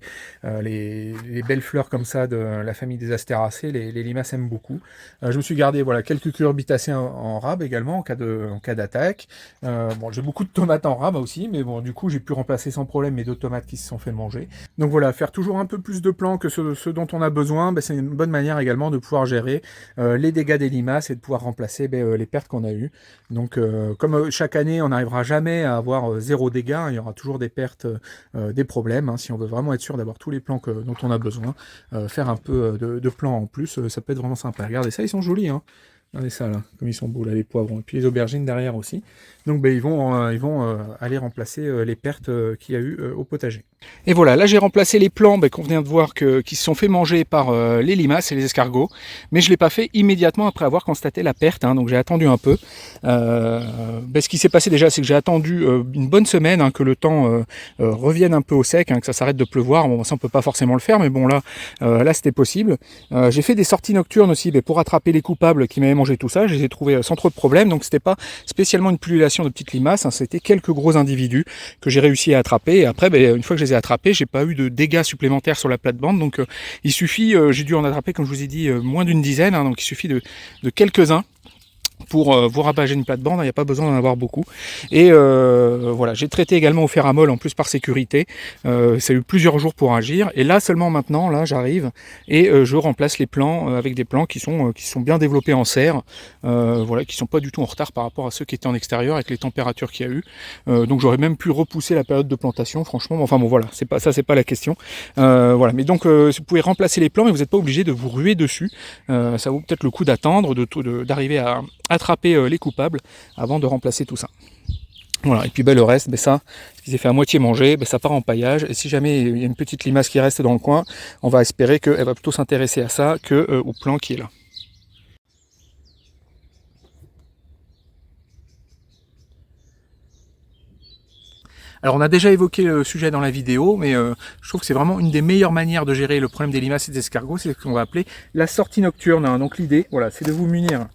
Speaker 1: belles fleurs comme ça de la famille des astéracées, les limaces aiment beaucoup. Je me suis gardé voilà quelques cucurbitacées en rab également en cas d'attaque. J'ai beaucoup de tomates en rab aussi, mais bon du coup j'ai pu remplacer sans problème mes 2 tomates qui se sont fait manger. Donc voilà, faire toujours un peu plus de plants que ce dont on a besoin, c'est une bonne manière également de pouvoir gérer les dégâts des limaces et de pouvoir remplacer les pertes qu'on a eues. Donc comme chaque année on n'arrivera jamais à avoir 0 dégâts, il y aura toujours des pertes, des problèmes. Si on veut vraiment être sûr d'avoir tous les plants dont on a besoin, faire un peu de plants en plus, ça peut être vraiment sympa. Regardez ça, ils sont jolis. Regardez ça là, comme ils sont beaux là, les poivrons. Et puis les aubergines derrière aussi. Donc ils vont aller remplacer les pertes qu'il y a eu au potager. Et voilà, là j'ai remplacé les plants qu'on vient de voir qui se sont fait manger par les limaces et les escargots. Mais je ne l'ai pas fait immédiatement après avoir constaté la perte. Donc j'ai attendu un peu. Ce qui s'est passé déjà, c'est que j'ai attendu une bonne semaine que le temps revienne un peu au sec, que ça s'arrête de pleuvoir. Bon, ça on peut pas forcément le faire, mais bon là c'était possible. J'ai fait des sorties nocturnes aussi pour attraper les coupables qui m'avaient mangé tout ça. Je les ai trouvés sans trop de problèmes. Donc c'était pas spécialement une pullulation de petites limaces, c'était quelques gros individus que j'ai réussi à attraper. Et après, une fois que je les ai attrapés, j'ai pas eu de dégâts supplémentaires sur la plate-bande. Donc il suffit, j'ai dû en attraper, comme je vous ai dit, moins d'une dizaine. Donc il suffit de quelques-uns pour vous rabager une plate-bande, il n'y a pas besoin d'en avoir beaucoup. Et voilà, j'ai traité également au ferramol en plus par sécurité. Ça a eu plusieurs jours pour agir. Et là seulement maintenant, là j'arrive et je remplace les plants avec des plants qui sont bien développés en serre, voilà, qui sont pas du tout en retard par rapport à ceux qui étaient en extérieur avec les températures qu'il y a eu. Donc j'aurais même pu repousser la période de plantation, franchement. Enfin bon voilà, c'est pas la question. Voilà, mais donc vous pouvez remplacer les plants, mais vous n'êtes pas obligé de vous ruer dessus. Ça vaut peut-être le coup d'attendre, d'arriver à attraper les coupables avant de remplacer tout ça. Voilà, et puis le reste, ça, ce qui s'est fait à moitié manger, ça part en paillage. Et si jamais il y a une petite limace qui reste dans le coin, on va espérer qu'elle va plutôt s'intéresser à ça que au plan qui est là. Alors on a déjà évoqué le sujet dans la vidéo, mais je trouve que c'est vraiment une des meilleures manières de gérer le problème des limaces et des escargots, c'est ce qu'on va appeler la sortie nocturne. Hein. Donc l'idée, voilà, c'est de vous munir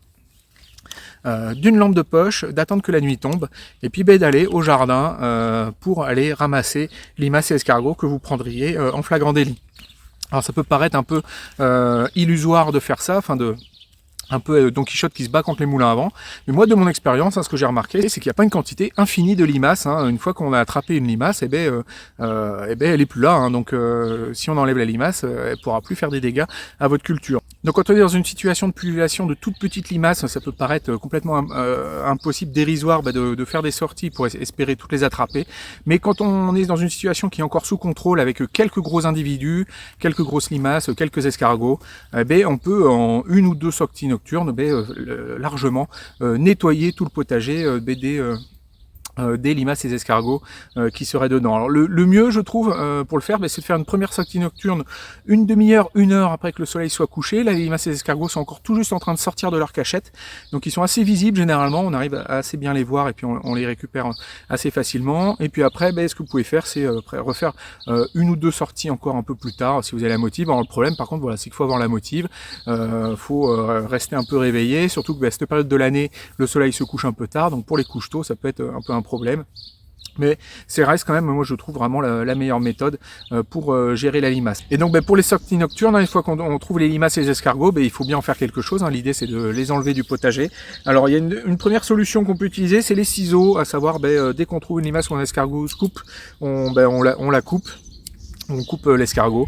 Speaker 1: d'une lampe de poche, d'attendre que la nuit tombe, et puis d'aller au jardin pour aller ramasser limaces et escargots que vous prendriez en flagrant délit. Alors ça peut paraître un peu illusoire de faire ça, un peu Don Quichotte qui se bat contre les moulins à vent. Mais moi, de mon expérience, ce que j'ai remarqué, c'est qu'il n'y a pas une quantité infinie de limaces. Hein. Une fois qu'on a attrapé une limace, elle est plus là. Hein. Donc, si on enlève la limace, elle pourra plus faire des dégâts à votre culture. Donc, quand on est dans une situation de pullulation de toutes petites limaces, ça peut paraître complètement impossible, dérisoire, de faire des sorties pour espérer toutes les attraper. Mais quand on est dans une situation qui est encore sous contrôle, avec quelques gros individus, quelques grosses limaces, quelques escargots, on peut en une ou deux sorties nocturnes largement nettoyer tout le potager des limaces et des escargots qui seraient dedans. Alors le mieux, je trouve, pour le faire, c'est de faire une première sortie nocturne une demi-heure, une heure après que le soleil soit couché. Là, les limaces et les escargots sont encore tout juste en train de sortir de leur cachette, donc ils sont assez visibles généralement, on arrive à assez bien les voir et puis on les récupère assez facilement. Et puis après, ce que vous pouvez faire, c'est refaire une ou deux sorties encore un peu plus tard, si vous avez la motive. Alors le problème, par contre, voilà, c'est qu'il faut avoir la motive, faut rester un peu réveillé, surtout que cette période de l'année, le soleil se couche un peu tard, donc pour les couches tôt, ça peut être un peu un problème. Mais c'est reste quand même, moi je trouve vraiment la meilleure méthode pour gérer la limace. Et donc pour les sorties nocturnes, une fois qu'on trouve les limaces et les escargots, il faut bien en faire quelque chose. Hein. L'idée c'est de les enlever du potager. Alors il y a une première solution qu'on peut utiliser, c'est les ciseaux, à savoir dès qu'on trouve une limace ou un escargot se coupe, on la coupe. On coupe l'escargot.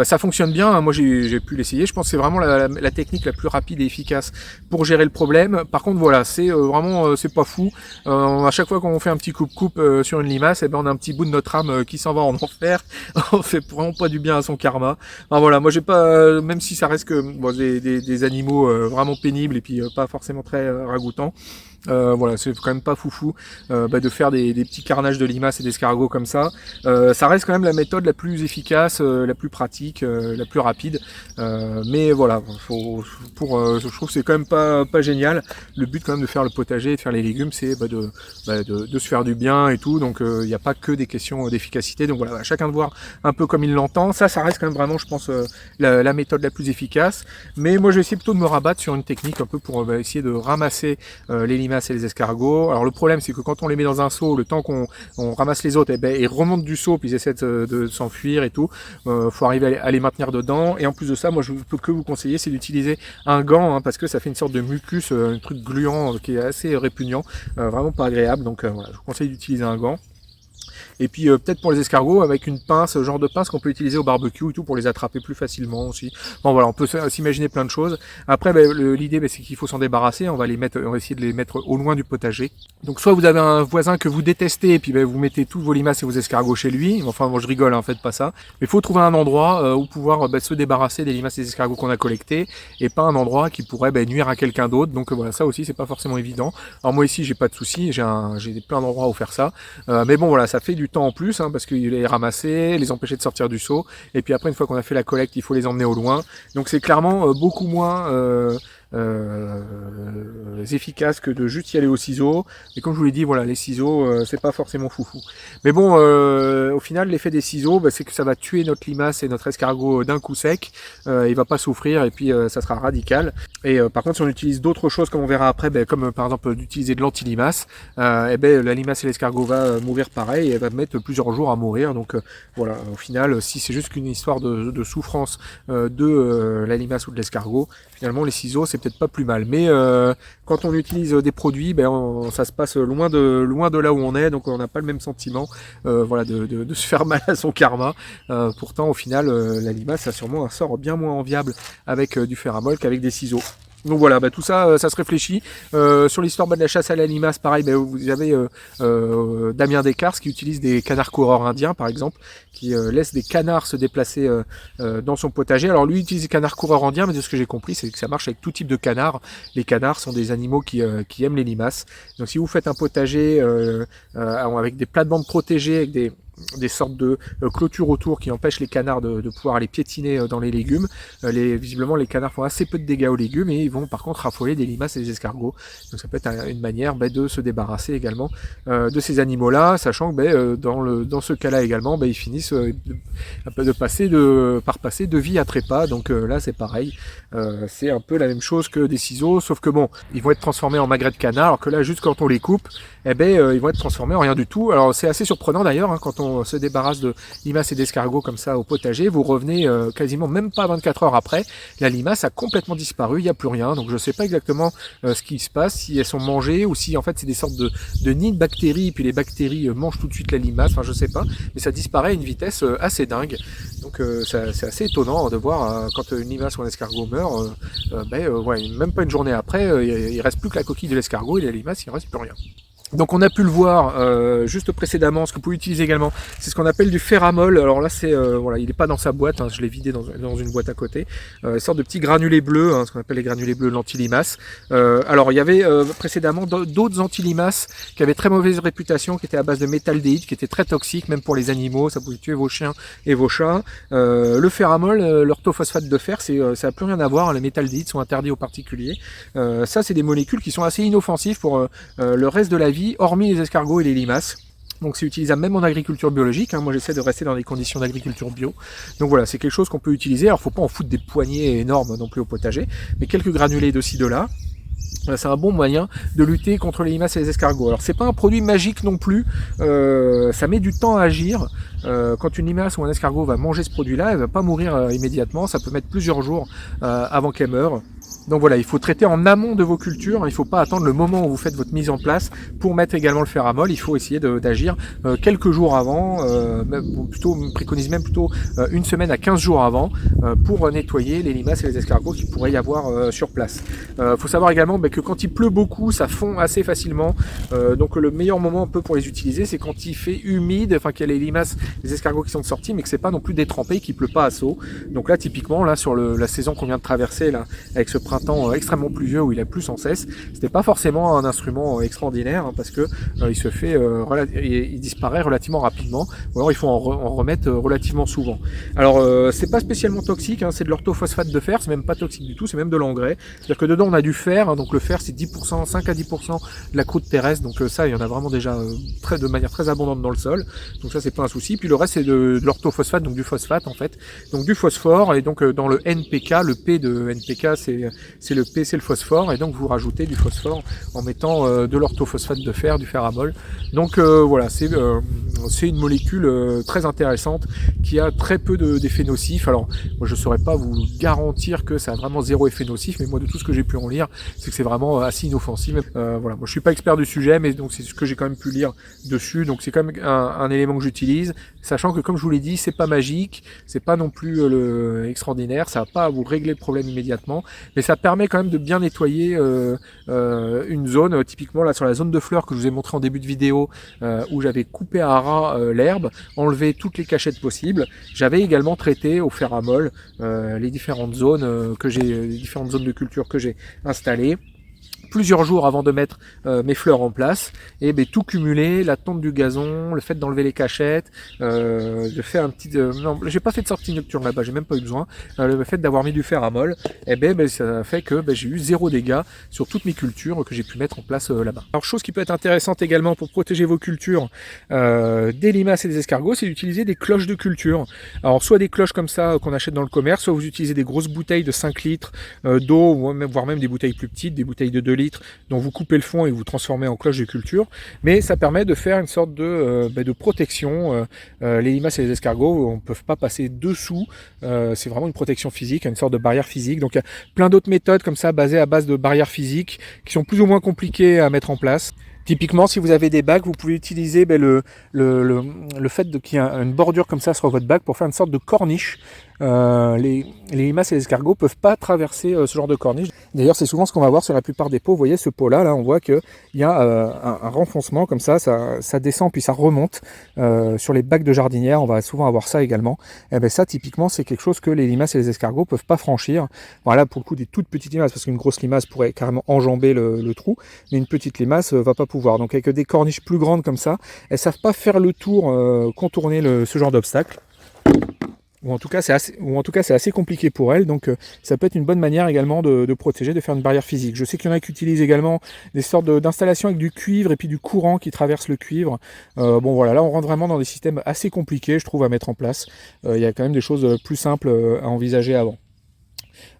Speaker 1: Ça fonctionne bien, hein. Moi j'ai pu l'essayer. Je pense que c'est vraiment la technique la plus rapide et efficace pour gérer le problème. Par contre voilà, c'est vraiment c'est pas fou. À chaque fois qu'on fait un petit coupe-coupe sur une limace, on a un petit bout de notre âme qui s'en va en enfer. On fait vraiment pas du bien à son karma. Enfin, voilà, moi j'ai pas, même si ça reste que des animaux vraiment pénibles et puis pas forcément très ragoûtants. Voilà, c'est quand même pas foufou de faire des petits carnages de limaces et d'escargots comme ça. Ça reste quand même la méthode la plus efficace, la plus pratique, la plus rapide. Mais voilà, je trouve que c'est quand même pas génial. Le but quand même de faire le potager et de faire les légumes, c'est de se faire du bien et tout. Donc il n'y a pas que des questions d'efficacité. Donc voilà, chacun de voir un peu comme il l'entend. Ça reste quand même vraiment, je pense, la méthode la plus efficace. Mais moi je vais essayer plutôt de me rabattre sur une technique un peu pour essayer de ramasser les limaces et les escargots. Alors le problème c'est que quand on les met dans un seau, le temps qu'on ramasse les autres, ils remontent du seau puis ils essaient de s'enfuir et tout. Faut arriver à les maintenir dedans. Et en plus de ça, moi je peux que vous conseiller, c'est d'utiliser un gant, hein, parce que ça fait une sorte de mucus, un truc gluant qui est assez répugnant, vraiment pas agréable. Donc voilà, je vous conseille d'utiliser un gant. Et puis peut-être pour les escargots avec une pince, genre de pince qu'on peut utiliser au barbecue et tout pour les attraper plus facilement aussi. Bon voilà, on peut s'imaginer plein de choses. Après l'idée c'est qu'il faut s'en débarrasser, on va essayer de les mettre au loin du potager. Donc soit vous avez un voisin que vous détestez et puis vous mettez tous vos limaces et vos escargots chez lui. Enfin moi je rigole, hein, faites pas ça. Mais il faut trouver un endroit où pouvoir se débarrasser des limaces et des escargots qu'on a collectés et pas un endroit qui pourrait nuire à quelqu'un d'autre. Donc voilà, ça aussi c'est pas forcément évident. Alors moi ici j'ai pas de soucis, j'ai plein d'endroits où faire ça. Mais bon voilà, ça fait du temps en plus, hein, parce qu'il les ramasser, les empêcher de sortir du seau, et puis après une fois qu'on a fait la collecte, il faut les emmener au loin. Donc c'est clairement beaucoup moins efficace que de juste y aller aux ciseaux. Et comme je vous l'ai dit, voilà, les ciseaux c'est pas forcément foufou. Mais bon, au final l'effet des ciseaux, c'est que ça va tuer notre limace et notre escargot d'un coup sec. Il va pas souffrir et puis ça sera radical. Et par contre si on utilise d'autres choses comme on verra après, comme par exemple d'utiliser de l'anti-limace, la limace et l'escargot va mourir pareil et elle va mettre plusieurs jours à mourir. Donc voilà, au final si c'est juste qu'une histoire de souffrance de la limace ou de l'escargot, finalement les ciseaux c'est peut-être pas plus mal. Mais quand on utilise des produits, ça se passe loin de là où on est, donc on n'a pas le même sentiment de se faire mal à son karma. Pourtant au final la limace a sûrement un sort bien moins enviable avec du fer à molle qu'avec des ciseaux. Donc voilà, tout ça, ça se réfléchit. Sur l'histoire de la chasse à la limace, pareil, vous avez Damien Descartes qui utilise des canards coureurs indiens, par exemple, qui laisse des canards se déplacer dans son potager. Alors lui, il utilise des canards coureurs indiens, mais de ce que j'ai compris, c'est que ça marche avec tout type de canards. Les canards sont des animaux qui aiment les limaces. Donc si vous faites un potager avec des plates-bandes protégées, avec des sortes de clôtures autour qui empêchent les canards de pouvoir aller piétiner dans les légumes. Visiblement les canards font assez peu de dégâts aux légumes et ils vont par contre affoler des limaces et des escargots. Donc ça peut être une manière de se débarrasser également de ces animaux-là, sachant que dans ce cas-là également, ils finissent par passer de vie à trépas. Donc là c'est pareil, c'est un peu la même chose que des ciseaux, sauf que bon, ils vont être transformés en magrets de canard, alors que là juste quand on les coupe, ils vont être transformés en rien du tout. Alors c'est assez surprenant d'ailleurs, hein, quand on se débarrasse de limaces et d'escargots comme ça au potager, vous revenez quasiment même pas 24 heures après, la limace a complètement disparu, il n'y a plus rien. Donc je sais pas exactement ce qui se passe, si elles sont mangées ou si en fait c'est des sortes de nids de bactéries, et puis les bactéries mangent tout de suite la limace, enfin je sais pas, mais ça disparaît à une vitesse assez dingue. Donc c'est assez étonnant de voir quand une limace ou un escargot meurt, même pas une journée après, il reste plus que la coquille de l'escargot et la limace, il ne reste plus rien. Donc on a pu le voir juste précédemment, ce que vous pouvez utiliser également, c'est ce qu'on appelle du ferramol. Alors là c'est il n'est pas dans sa boîte, hein, je l'ai vidé dans une boîte à côté, une sorte de petits granulés bleus, hein, ce qu'on appelle les granulés bleus de l'antilimace. Alors il y avait précédemment d'autres antilimaces qui avaient très mauvaise réputation, qui étaient à base de métaldéhyde, qui étaient très toxiques même pour les animaux, ça pouvait tuer vos chiens et vos chats. Le ferramol, l'orthophosphate de fer, ça n'a plus rien à voir, les métaldéhydes sont interdits aux particuliers. Ça c'est des molécules qui sont assez inoffensives pour le reste de la vie, hormis les escargots et les limaces. Donc c'est utilisable même en agriculture biologique, hein. Moi j'essaie de rester dans des conditions d'agriculture bio. Donc voilà, c'est quelque chose qu'on peut utiliser. Alors faut pas en foutre des poignées énormes non plus au potager, mais quelques granulés de ci de là. C'est un bon moyen de lutter contre les limaces et les escargots. Alors c'est pas un produit magique non plus, ça met du temps à agir. Quand une limace ou un escargot va manger ce produit-là, elle va pas mourir immédiatement, ça peut mettre plusieurs jours avant qu'elle meure. Donc voilà, il faut traiter en amont de vos cultures, il ne faut pas attendre le moment où vous faites votre mise en place pour mettre également le ferramol, il faut essayer d'agir quelques jours avant, on préconise même plutôt une semaine à 15 jours avant pour nettoyer les limaces et les escargots qu'il pourrait y avoir sur place. Faut savoir également que quand il pleut beaucoup, ça fond assez facilement, donc le meilleur moment un peu pour les utiliser, c'est quand il fait humide, enfin qu'il y a les limaces, les escargots qui sont sortis, mais que c'est pas non plus détrempé, qu'il pleut pas à seau. Donc là typiquement, là sur la saison qu'on vient de traverser, là, avec ce printemps extrêmement pluvieux où il a plu sans cesse, c'était pas forcément un instrument extraordinaire, hein, parce que il disparaît relativement rapidement, ou alors il faut en remettre relativement souvent. Alors c'est pas spécialement toxique, hein, c'est de l'orthophosphate de fer, c'est même pas toxique du tout, c'est même de l'engrais. C'est-à-dire que dedans on a du fer, hein, donc le fer c'est 10%, 5 à 10% de la croûte terrestre, donc ça il y en a vraiment déjà de manière très abondante dans le sol, donc ça c'est pas un souci. Puis le reste c'est de l'orthophosphate, donc du phosphate en fait, donc du phosphore, et donc dans le NPK, le P de NPK c'est le P, c'est le phosphore, et donc vous rajoutez du phosphore en mettant de l'orthophosphate de fer, du ferramol. Donc voilà, c'est une molécule très intéressante qui a très peu d'effets nocifs. Alors moi je saurais pas vous garantir que ça a vraiment zéro effet nocif, mais moi de tout ce que j'ai pu en lire, c'est que c'est vraiment assez inoffensif. Voilà, moi je suis pas expert du sujet, mais donc c'est ce que j'ai quand même pu lire dessus, donc c'est quand même un élément que j'utilise, sachant que comme je vous l'ai dit, c'est pas magique, c'est pas non plus extraordinaire, ça va pas à vous régler le problème immédiatement, mais ça permet quand même de bien nettoyer une zone, typiquement là sur la zone de fleurs que je vous ai montré en début de vidéo, où j'avais coupé à ras l'herbe, enlevé toutes les cachettes possibles. J'avais également traité au ferramol les différentes zones les différentes zones de culture que j'ai installées plusieurs jours avant de mettre mes fleurs en place, et tout cumuler, la tonte du gazon, le fait d'enlever les cachettes, de faire un petit... non, j'ai pas fait de sortie nocturne là-bas, j'ai même pas eu besoin, le fait d'avoir mis du ferramol, ça fait que j'ai eu zéro dégâts sur toutes mes cultures que j'ai pu mettre en place là-bas. Alors chose qui peut être intéressante également pour protéger vos cultures des limaces et des escargots, c'est d'utiliser des cloches de culture. Alors soit des cloches comme ça qu'on achète dans le commerce, soit vous utilisez des grosses bouteilles de 5 litres d'eau, voire même des bouteilles plus petites, des bouteilles de 2 litres, dont vous coupez le fond et vous transformez en cloche de culture, mais ça permet de faire une sorte de protection. Les limaces et les escargots, on ne peut pas passer dessous, c'est vraiment une protection physique, une sorte de barrière physique. Donc il y a plein d'autres méthodes comme ça basées à base de barrières physiques qui sont plus ou moins compliquées à mettre en place. Typiquement, si vous avez des bacs, vous pouvez utiliser le fait qu'il y ait une bordure comme ça sur votre bac pour faire une sorte de corniche les limaces et les escargots peuvent pas traverser ce genre de corniche. D'ailleurs, c'est souvent ce qu'on va voir sur la plupart des pots. Vous voyez ce pot-là, là, on voit qu'il y a un renfoncement comme ça descend puis ça remonte sur les bacs de jardinière. On va souvent avoir ça également. Et ben ça, typiquement, c'est quelque chose que les limaces et les escargots peuvent pas franchir. Voilà, pour le coup, des toutes petites limaces, parce qu'une grosse limace pourrait carrément enjamber le trou, mais une petite limace va pas pouvoir. Donc avec des corniches plus grandes comme ça, elles savent pas faire le tour, contourner ce genre d'obstacle. Ou en tout cas c'est assez compliqué pour elles, donc ça peut être une bonne manière également de protéger, de faire une barrière physique. Je sais qu'il y en a qui utilisent également des sortes d'installations avec du cuivre et puis du courant qui traverse le cuivre. Bon voilà, là on rentre vraiment dans des systèmes assez compliqués, je trouve, à mettre en place. Il y a quand même des choses plus simples à envisager avant.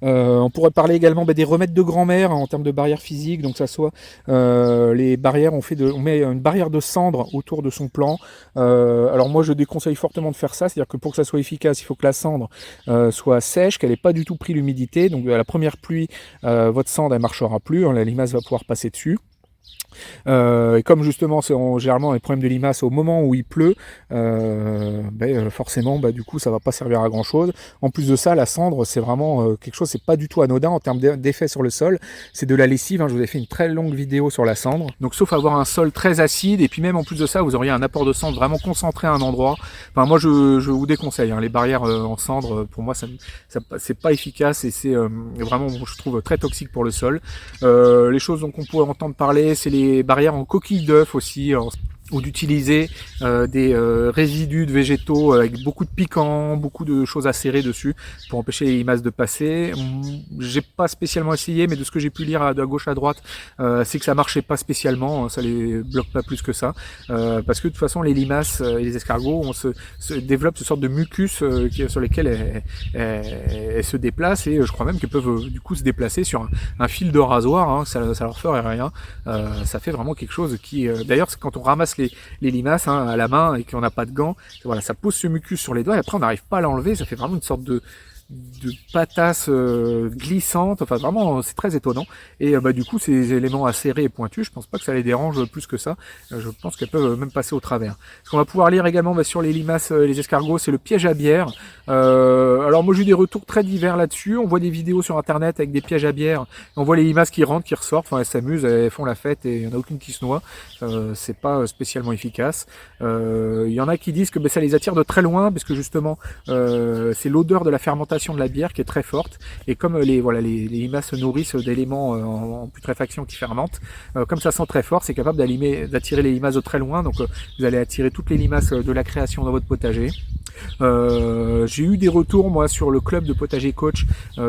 Speaker 1: On pourrait parler également des remèdes de grand-mère en termes de barrières physiques, donc ça soit les barrières, on met une barrière de cendre autour de son plant. Alors moi je déconseille fortement de faire ça, c'est-à-dire que pour que ça soit efficace, il faut que la cendre soit sèche, qu'elle n'ait pas du tout pris l'humidité, donc à la première pluie, votre cendre elle marchera plus, hein, la limace va pouvoir passer dessus. Et comme justement c'est généralement les problèmes de limaces au moment où il pleut, forcément du coup ça va pas servir à grand chose. En plus de ça, la cendre c'est vraiment quelque chose, c'est pas du tout anodin en termes d'effet sur le sol, c'est de la lessive, hein. Je vous ai fait une très longue vidéo sur la cendre, donc sauf avoir un sol très acide, et puis même en plus de ça vous auriez un apport de cendre vraiment concentré à un endroit. Enfin moi je vous déconseille, hein, les barrières en cendre, pour moi ça c'est pas efficace, et c'est vraiment, je trouve, très toxique pour le sol. Les choses dont on pourrait entendre parler, c'est les barrières en coquille d'œuf aussi, ou d'utiliser des résidus de végétaux avec beaucoup de piquants, beaucoup de choses acérées dessus pour empêcher les limaces de passer. J'ai pas spécialement essayé, mais de ce que j'ai pu lire à gauche à droite, c'est que ça marchait pas spécialement, ça les bloque pas plus que ça, parce que de toute façon les limaces et les escargots se développent ce sorte de mucus sur lesquels elles se déplacent, et je crois même qu'elles peuvent du coup se déplacer sur un fil de rasoir, hein, ça leur ferait rien. Ça fait vraiment quelque chose qui, d'ailleurs quand on ramasse les limaces, hein, à la main et qu'on n'a pas de gants, voilà, ça pose ce mucus sur les doigts et après on n'arrive pas à l'enlever, ça fait vraiment une sorte de patasse glissante, enfin vraiment c'est très étonnant, et du coup ces éléments acérés et pointus, je pense pas que ça les dérange plus que ça, je pense qu'elles peuvent même passer au travers. Ce qu'on va pouvoir lire également sur les limaces et les escargots, c'est le piège à bière. Alors moi j'ai eu des retours très divers là-dessus, on voit des vidéos sur internet avec des pièges à bière, on voit les limaces qui rentrent, qui ressortent, enfin elles s'amusent, elles font la fête et il n'y en a aucune qui se noie, c'est pas spécialement efficace. Il y en a qui disent que ça les attire de très loin, parce que justement c'est l'odeur de la fermentation de la bière qui est très forte, et comme les limaces se nourrissent d'éléments en putréfaction qui fermentent, comme ça sent très fort, c'est capable d'attirer les limaces de très loin, donc vous allez attirer toutes les limaces de la création dans votre potager. J'ai eu des retours moi sur le club de potager coach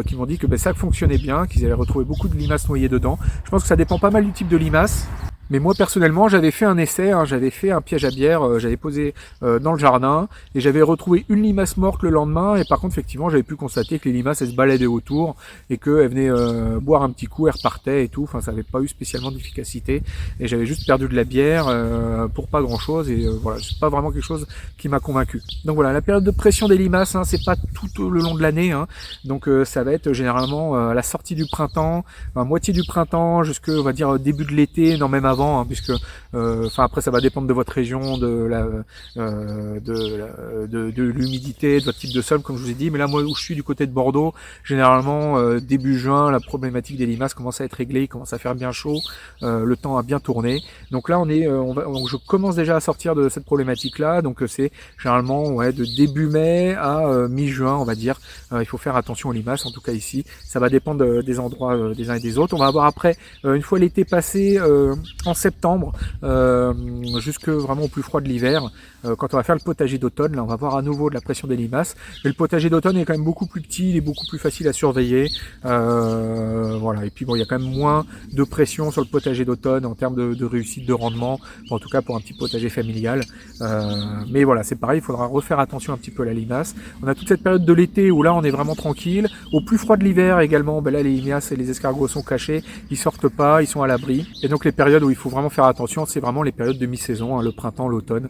Speaker 1: qui m'ont dit que ça fonctionnait bien, qu'ils avaient retrouvé beaucoup de limaces noyées dedans. Je pense que ça dépend pas mal du type de limace. Mais moi personnellement j'avais fait un essai, hein, j'avais fait un piège à bière, j'avais posé dans le jardin et j'avais retrouvé une limace morte le lendemain, et par contre effectivement j'avais pu constater que les limaces elles se baladaient autour et qu'elles venaient boire un petit coup, elles repartaient et tout, enfin ça n'avait pas eu spécialement d'efficacité et j'avais juste perdu de la bière pour pas grand chose, et voilà, c'est pas vraiment quelque chose qui m'a convaincu. Donc voilà, la période de pression des limaces, hein, c'est pas tout le long de l'année, hein, donc ça va être généralement à la sortie du printemps, à moitié du printemps jusque on va dire début de l'été, non même avant, hein, puisque après ça va dépendre de votre région, de l'humidité, de votre type de sol comme je vous ai dit, mais là moi où je suis du côté de Bordeaux, généralement début juin la problématique des limaces commence à être réglée, il commence à faire bien chaud, le temps a bien tourné, donc là je commence déjà à sortir de cette problématique là, donc c'est généralement de début mai à mi-juin on va dire, il faut faire attention aux limaces, en tout cas ici ça va dépendre des endroits des uns et des autres. On va avoir après, une fois l'été passé, en septembre, jusque vraiment au plus froid de l'hiver, quand on va faire le potager d'automne, là on va voir à nouveau de la pression des limaces, mais le potager d'automne est quand même beaucoup plus petit, il est beaucoup plus facile à surveiller, voilà, et puis bon il y a quand même moins de pression sur le potager d'automne en termes de réussite de rendement, en tout cas pour un petit potager familial, mais voilà c'est pareil, il faudra refaire attention un petit peu à la limace. On a toute cette période de l'été où là on est vraiment tranquille, au plus froid de l'hiver également, là les limaces et les escargots sont cachés, ils sortent pas, ils sont à l'abri, et donc les périodes où il faut vraiment faire attention, c'est vraiment les périodes de mi-saison, hein, le printemps, l'automne,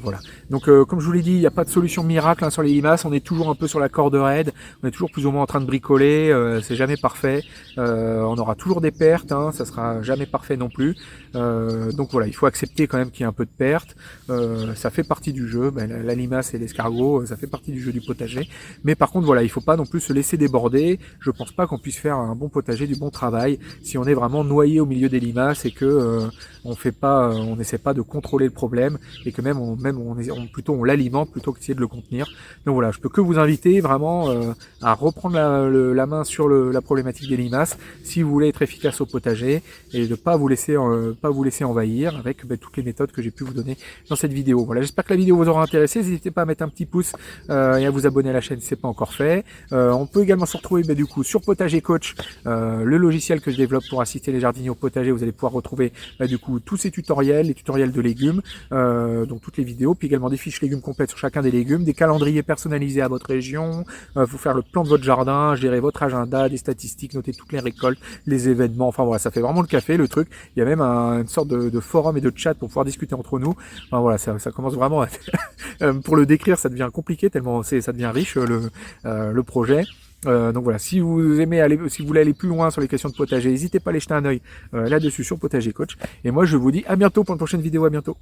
Speaker 1: Voilà. Donc comme je vous l'ai dit, il n'y a pas de solution miracle hein, sur les limaces, on est toujours un peu sur la corde raide, on est toujours plus ou moins en train de bricoler, c'est jamais parfait, on aura toujours des pertes, hein, ça sera jamais parfait non plus. Donc voilà, il faut accepter quand même qu'il y ait un peu de pertes, ça fait partie du jeu, la limace et l'escargot, ça fait partie du jeu du potager, mais par contre voilà, il faut pas non plus se laisser déborder, je pense pas qu'on puisse faire un bon potager, du bon travail, si on est vraiment noyé au milieu des limaces et que on n'essaie pas de contrôler le problème et que même on l'alimente plutôt que d'essayer de le contenir. Donc voilà, je peux que vous inviter vraiment à reprendre la main sur la problématique des limaces si vous voulez être efficace au potager et de pas vous laisser envahir avec toutes les méthodes que j'ai pu vous donner dans cette vidéo. Voilà, j'espère que la vidéo vous aura intéressé. N'hésitez pas à mettre un petit pouce et à vous abonner à la chaîne si c'est pas encore fait. On peut également se retrouver du coup sur Potager Coach, le logiciel que je développe pour assister les jardiniers au potager. Vous allez pouvoir retrouver du coup tous ces tutoriels, les tutoriels de légumes, donc toutes les vidéos, puis également des fiches légumes complètes sur chacun des légumes, des calendriers personnalisés à votre région, vous faire le plan de votre jardin, gérer votre agenda, des statistiques, noter toutes les récoltes, les événements, enfin voilà, ça fait vraiment le café le truc. Il y a même une sorte de forum et de chat pour pouvoir discuter entre nous. Enfin voilà, ça commence vraiment à pour le décrire, ça devient compliqué tellement ça devient riche le projet. Donc voilà, si vous voulez aller plus loin sur les questions de potager, n'hésitez pas à aller jeter un œil là-dessus sur Potager Coach. Et moi je vous dis à bientôt pour une prochaine vidéo, à bientôt.